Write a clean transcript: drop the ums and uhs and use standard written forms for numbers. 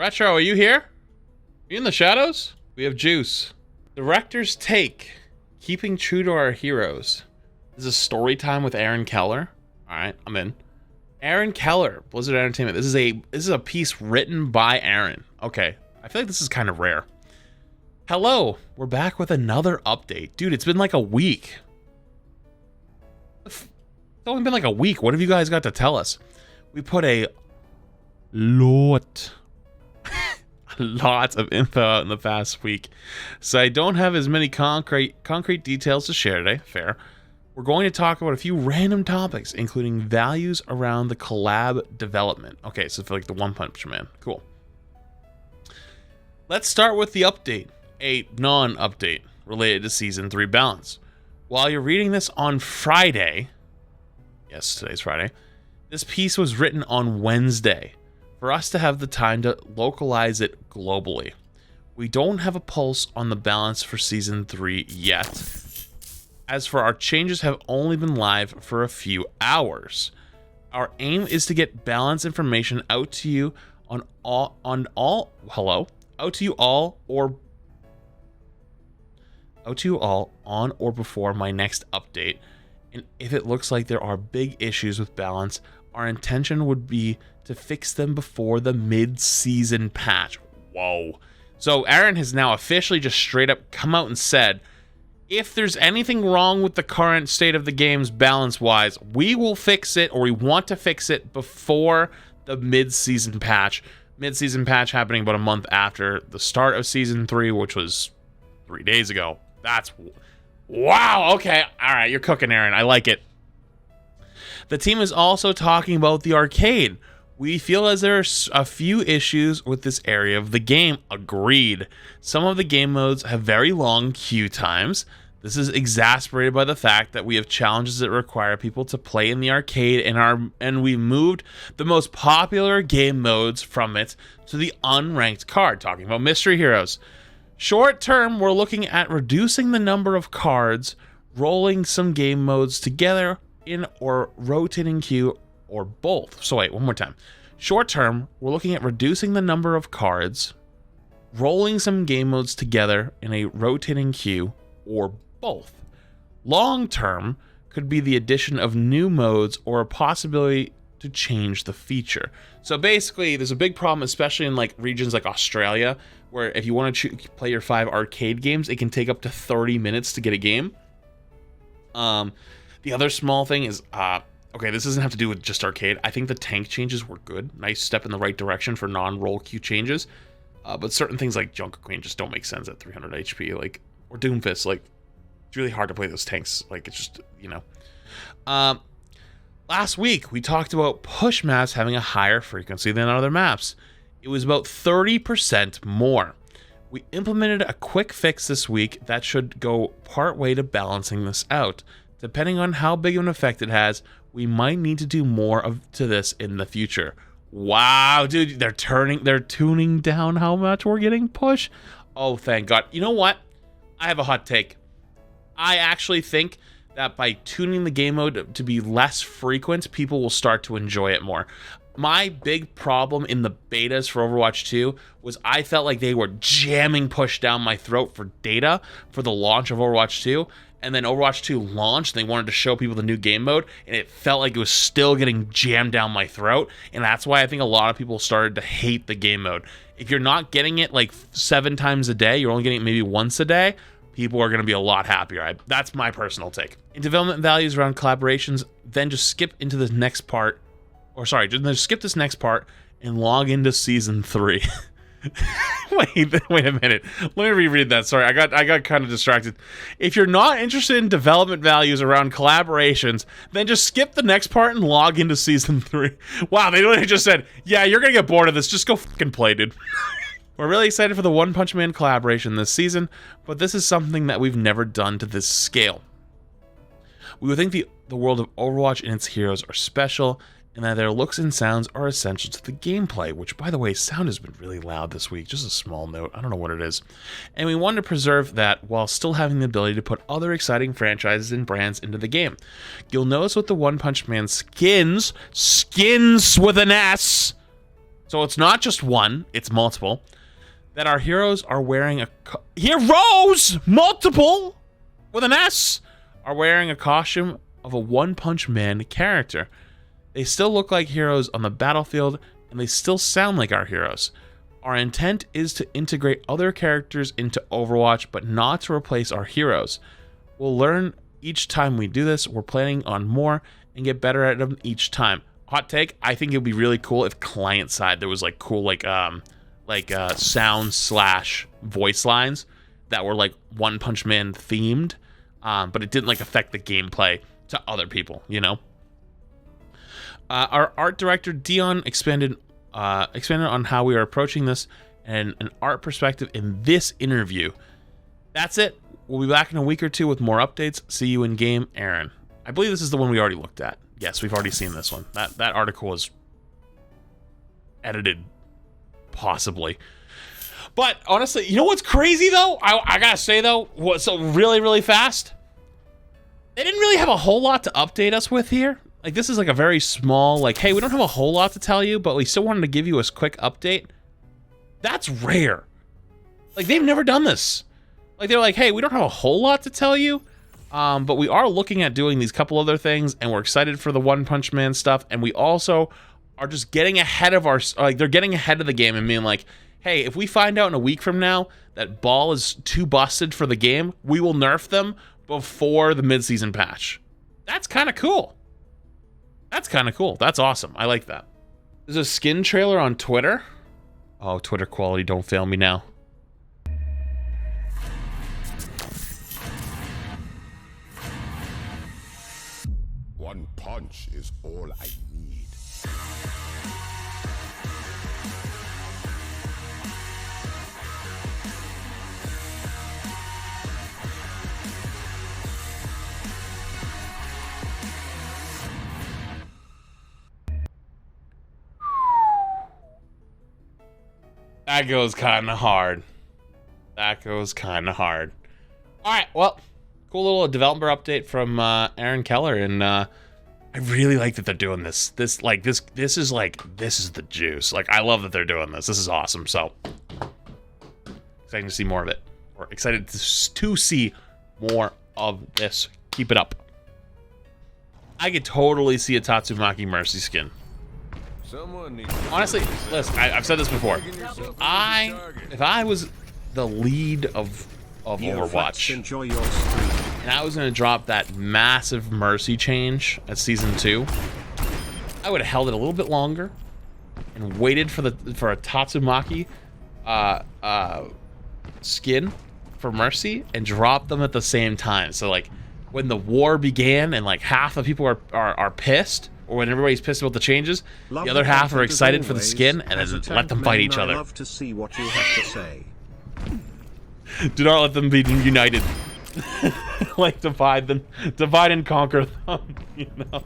Retro, are you here? Are you in the shadows? We have juice. Director's take. Keeping true to our heroes. This is story time with Aaron Keller. Alright, I'm in. Aaron Keller, Blizzard Entertainment. This is a piece written by Aaron. Okay, I feel like this is kind of rare. Hello, we're back with another update. Dude, it's been like a week. It's only been like a week. What have you guys got to tell us? We put a lot of info out in the past week, so I don't have as many concrete details to share today. Fair. We're going to talk about a few random topics, including values around the collab development. Okay, so for like the One Punch Man. Cool. Let's start with the update, a non-update related to Season 3 balance. While you're reading this on Friday, yes, today's Friday, this piece was written on Wednesday for us to have the time to localize it globally. We don't have a pulse on the balance for Season 3 yet. As for our changes have only been live for a few hours. Our aim is to get balance information out to you on or before my next update. And if it looks like there are big issues with balance, our intention would be to fix them before the mid-season patch. Whoa. So Aaron has now officially just straight up come out and said, if there's anything wrong with the current state of the games balance-wise, we will fix it, or we want to fix it before the mid-season patch. Mid-season patch happening about a month after the start of Season 3, which was 3 days ago. That's... wow, okay. All right, you're cooking, Aaron. I like it. The team is also talking about the arcade. We feel as there's a few issues with this area of the game. Agreed. Some of the game modes have very long queue times. This is exacerbated by the fact that we have challenges that require people to play in the arcade, and we moved the most popular game modes from it to the unranked card. Talking about mystery heroes. Short term, we're looking at reducing the number of cards, rolling some game modes together in or rotating queue, or both. So wait, one more time. Short term, we're looking at reducing the number of cards, rolling some game modes together in a rotating queue, or both. Long term could be the addition of new modes or a possibility to change the feature. So basically, there's a big problem, especially in like regions like Australia, where if you want to play your 5 arcade games, it can take up to 30 minutes to get a game. The other small thing is, okay, this doesn't have to do with just arcade. I think the tank changes were good. Nice step in the right direction for non-roll queue changes. But certain things like Junker Queen just don't make sense at 300 HP, like, or Doomfist. Like, it's really hard to play those tanks. Like, it's just, you know. Last week, we talked about push maps having a higher frequency than other maps. It was about 30% more. We implemented a quick fix this week that should go part way to balancing this out. Depending on how big of an effect it has, we might need to do more to this in the future. Wow, dude, they're tuning down how much we're getting push. Oh, thank God. You know what? I have a hot take. I actually think that by tuning the game mode to be less frequent, people will start to enjoy it more. My big problem in the betas for Overwatch 2 was I felt like they were jamming push down my throat for data for the launch of Overwatch 2. And then Overwatch 2 launched, and they wanted to show people the new game mode, and it felt like it was still getting jammed down my throat, and that's why I think a lot of people started to hate the game mode. If you're not getting it like 7 times a day, you're only getting it maybe once a day, people are going to be a lot happier. That's my personal take. In development values around collaborations, then just skip into the next part, or sorry, just skip this next part and log into Season 3. wait a minute. Let me reread that. Sorry, I got kind of distracted. If you're not interested in development values around collaborations, then just skip the next part and log into Season 3. Wow, they literally just said, yeah, you're gonna get bored of this. Just go fucking play, dude. We're really excited for the One Punch Man collaboration this season, but this is something that we've never done to this scale. We would think the world of Overwatch and its heroes are special, and that their looks and sounds are essential to the gameplay, which, by the way, sound has been really loud this week. Just a small note. I don't know what it is. And we wanted to preserve that while still having the ability to put other exciting franchises and brands into the game. You'll notice with the One Punch Man skins with an S, So it's not just one, it's multiple. That our heroes are wearing heroes, multiple, with an S, are wearing a costume of a One Punch Man character. They still look like heroes on the battlefield, and they still sound like our heroes. Our intent is to integrate other characters into Overwatch, but not to replace our heroes. We'll learn each time we do this. We're planning on more and get better at them each time. Hot take, I think it would be really cool if client side there was like cool sound / voice lines that were like One Punch Man themed, but it didn't like affect the gameplay to other people, you know? Our art director Dion expanded on how we are approaching this and an art perspective in this interview. That's it. We'll be back in a week or two with more updates. See you in game, Aaron. I believe this is the one we already looked at. Yes, we've already seen this one. That article was edited, possibly. But honestly, you know what's crazy though? I gotta say though, so really fast. They didn't really have a whole lot to update us with here. Like, this is like a very small, like, hey, we don't have a whole lot to tell you, but we still wanted to give you a quick update. That's rare. Like, they've never done this. Like, they're like, hey, we don't have a whole lot to tell you, but we are looking at doing these couple other things, and we're excited for the One Punch Man stuff, and we also are just getting ahead of they're getting ahead of the game and being like, hey, if we find out in a week from now that Ball is too busted for the game, we will nerf them before the mid-season patch. That's kind of cool. That's kind of cool. That's awesome. I like that. There's a skin trailer on Twitter. Oh, Twitter quality, don't fail me now. One punch is all I need. That goes kind of hard. That goes kind of hard. All right, well, cool little developer update from Aaron Keller, and I really like that they're doing this. This is the juice. Like, I love that they're doing this. This is awesome. So excited to see more of it, or excited to see more of this. Keep it up. I could totally see a Tatsumaki Mercy skin. Honestly, listen, I've said this before. If I was the lead of Overwatch, and I was going to drop that massive Mercy change at Season 2, I would have held it a little bit longer and waited for a Tatsumaki skin for Mercy and dropped them at the same time. So, like, when the war began and, like, half the people are pissed, or when everybody's pissed about the changes, the other half are excited for the skin, and then let them fight each other. Love to see what you have to say. Do not let them be united. Like, divide and conquer them, you know?